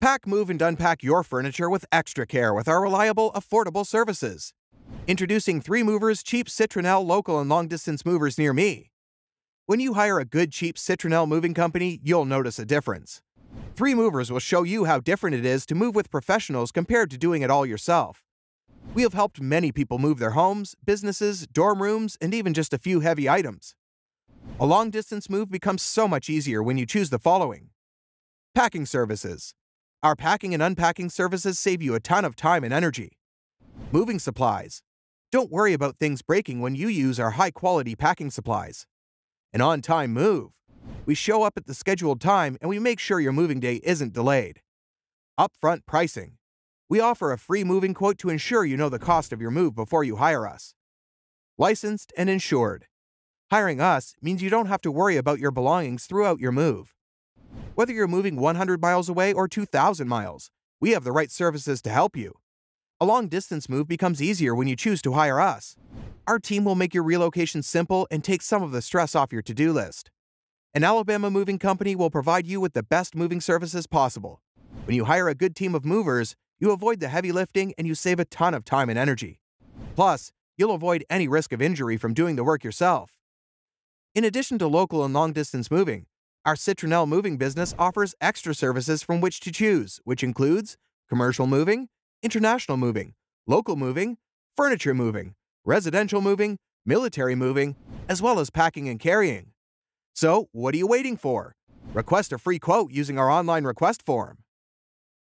Pack, move, and unpack your furniture with extra care with our reliable, affordable services. Introducing 3 Movers cheap Citronelle local and long-distance movers near me. When you hire a good, cheap Citronelle moving company, you'll notice a difference. 3 Movers will show you how different it is to move with professionals compared to doing it all yourself. We have helped many people move their homes, businesses, dorm rooms, and even just a few heavy items. A long-distance move becomes so much easier when you choose the following. Packing services. Our packing and unpacking services save you a ton of time and energy. Moving supplies. Don't worry about things breaking when you use our high-quality packing supplies. An on-time move. We show up at the scheduled time and we make sure your moving day isn't delayed. Upfront pricing. We offer a free moving quote to ensure you know the cost of your move before you hire us. Licensed and insured. Hiring us means you don't have to worry about your belongings throughout your move. Whether you're moving 100 miles away or 2,000 miles, we have the right services to help you. A long-distance move becomes easier when you choose to hire us. Our team will make your relocation simple and take some of the stress off your to-do list. An Alabama moving company will provide you with the best moving services possible. When you hire a good team of movers, you avoid the heavy lifting and you save a ton of time and energy. Plus, you'll avoid any risk of injury from doing the work yourself. In addition to local and long-distance moving, our Citronelle moving business offers extra services from which to choose, which includes commercial moving, international moving, local moving, furniture moving, residential moving, military moving, as well as packing and carrying. So, what are you waiting for? Request a free quote using our online request form.